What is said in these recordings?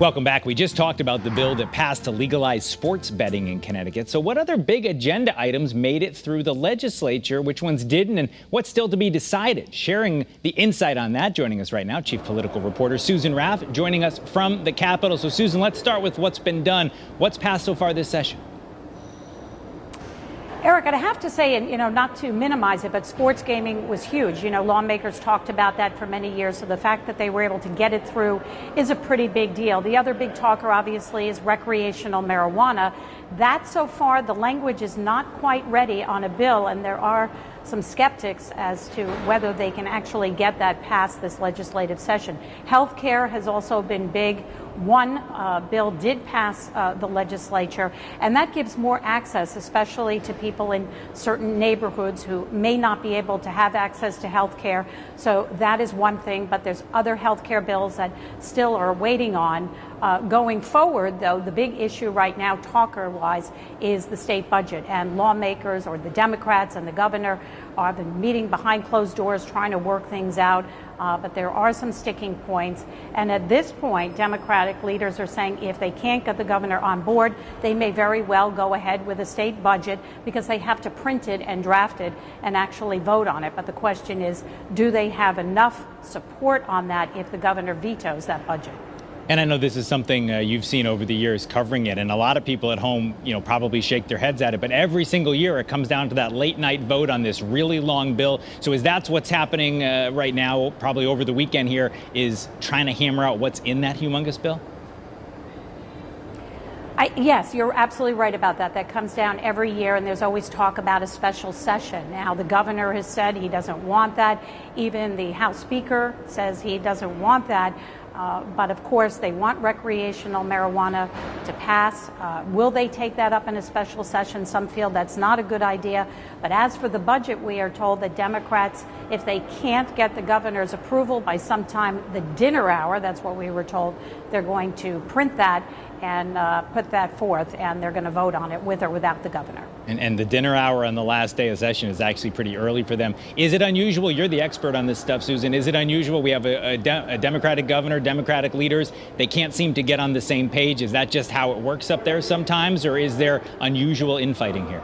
Welcome back. We just talked about the bill that passed to legalize sports betting in Connecticut. So what other big agenda items made it through the legislature? Which ones didn't? And what's still to be decided? Sharing the insight on that, joining us right now, Chief Political Reporter Susan Raff, joining us from the Capitol. So Susan, let's start with what's been done. What's passed so far this session? Eric, I'd have to say, and not to minimize it, but sports gaming was huge. Lawmakers talked about that for many years, so the fact that they were able to get it through is a pretty big deal. The other big talker, obviously, is recreational marijuana. That, so far, the language is not quite ready on a bill, and there are some skeptics as to whether they can actually get that past this legislative session. Healthcare has also been big. One bill did pass the legislature, and that gives more access, especially to people in certain neighborhoods who may not be able to have access to health care. So that is one thing, but there's other health care bills that still are waiting on. Going forward, though, the big issue right now, talker-wise, is the state budget. And lawmakers, or the Democrats and the governor, have been meeting behind closed doors trying to work things out. But there are some sticking points. And at this point, Democratic leaders are saying if they can't get the governor on board, they may very well go ahead with a state budget because they have to print it and draft it and actually vote on it. But the question is, do they have enough support on that if the governor vetoes that budget? And I know this is something you've seen over the years covering it, and a lot of people at home, probably shake their heads at it. But every single year it comes down to that late night vote on this really long bill. So is that's what's happening right now, probably over the weekend here, is trying to hammer out what's in that humongous bill? Yes, you're absolutely right about that. That comes down every year, and there's always talk about a special session. Now, the governor has said he doesn't want that. Even the House Speaker says he doesn't want that. But of course, they want recreational marijuana to pass. Will they take that up in a special session? Some feel that's not a good idea. But as for the budget, we are told that Democrats, if they can't get the governor's approval by sometime the dinner hour, that's what we were told, they're going to print that and put that forth, and they're going to vote on it with or without the governor. And the dinner hour on the last day of session is actually pretty early for them. Is it unusual? You're the expert on this stuff, Susan. Is it unusual? We have a Democratic governor, Democratic leaders. They can't seem to get on the same page. Is that just how it works up there sometimes, or is there unusual infighting here?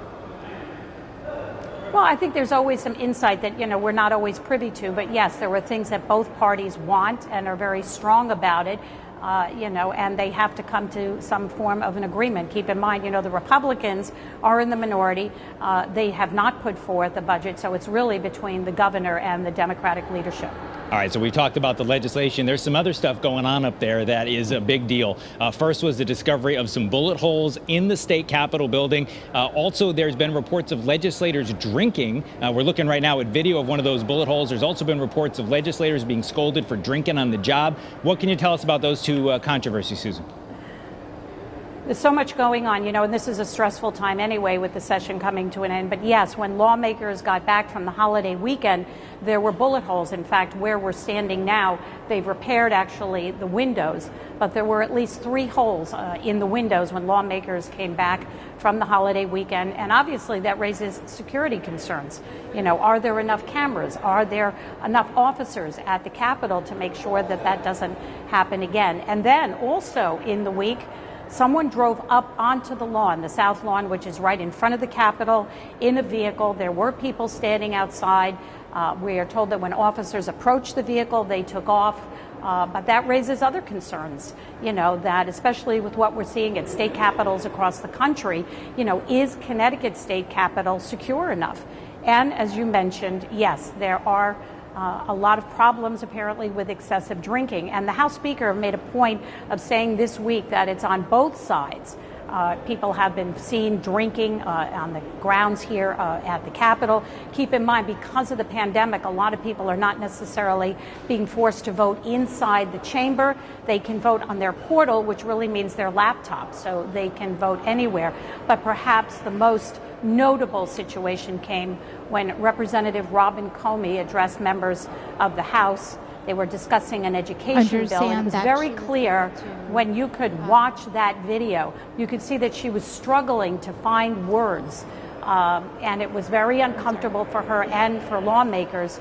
Well, I think there's always some insight that, we're not always privy to. But yes, there were things that both parties want and are very strong about it. And they have to come to some form of an agreement. Keep in mind, the Republicans are in the minority. They have not put forth a budget, so it's really between the governor and the Democratic leadership. All right, so we talked about the legislation. There's some other stuff going on up there that is a big deal. First was the discovery of some bullet holes in the state Capitol building. Also, there's been reports of legislators drinking. We're looking right now at video of one of those bullet holes. There's also been reports of legislators being scolded for drinking on the job. What can you tell us about those two controversies, Susan? There's so much going on, and this is a stressful time anyway with the session coming to an end. But yes, when lawmakers got back from the holiday weekend, there were bullet holes. In fact, where we're standing now, they've repaired actually the windows, but there were at least 3 holes in the windows when lawmakers came back from the holiday weekend. And obviously that raises security concerns. Are there enough cameras? Are there enough officers at the Capitol to make sure that that doesn't happen again? And then also in the week, someone drove up onto the lawn, the south lawn, which is right in front of the Capitol, in a vehicle. There were people standing outside. We are told that when officers approached the vehicle, they took off. But that raises other concerns, that especially with what we're seeing at state capitals across the country, is Connecticut State Capitol secure enough? And as you mentioned, yes, there are a lot of problems apparently with excessive drinking. And the House Speaker made a point of saying this week that it's on both sides. People have been seen drinking on the grounds here at the Capitol. Keep in mind, because of the pandemic, a lot of people are not necessarily being forced to vote inside the chamber. They can vote on their portal, which really means their laptop, so they can vote anywhere. But perhaps the most notable situation came when Representative Robin Comey addressed members of the House. They were discussing an education bill, and it was very clear when you could watch that video, you could see that she was struggling to find words, and it was very uncomfortable for her and for lawmakers.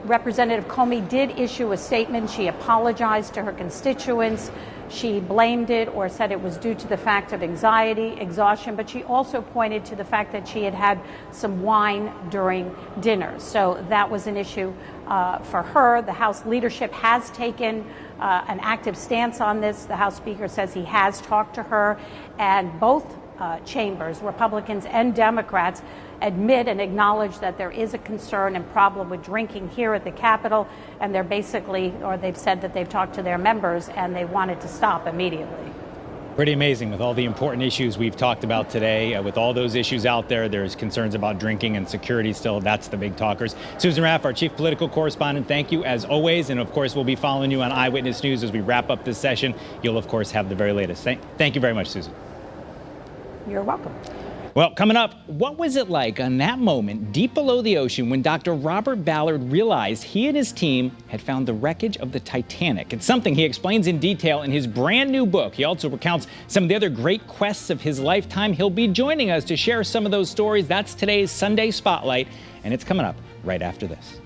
Representative Comey did issue a statement. She apologized to her constituents. She blamed it or said it was due to the fact of anxiety, exhaustion, but she also pointed to the fact that she had had some wine during dinner. So that was an issue for her. The House leadership has taken an active stance on this. The House Speaker says he has talked to her, and both chambers, Republicans and Democrats, admit and acknowledge that there is a concern and problem with drinking here at the Capitol, and they've said that they've talked to their members and they want it to stop immediately. Pretty amazing with all the important issues we've talked about today. With all those issues out there, there's concerns about drinking and security still. That's the big talkers. Susan Raff, our chief political correspondent, thank you as always. And of course, we'll be following you on Eyewitness News as we wrap up this session. You'll, of course, have the very latest. Thank you very much, Susan. You're welcome. Well, coming up, what was it like on that moment deep below the ocean when Dr. Robert Ballard realized he and his team had found the wreckage of the Titanic? It's something he explains in detail in his brand new book. He also recounts some of the other great quests of his lifetime. He'll be joining us to share some of those stories. That's today's Sunday Spotlight, and it's coming up right after this.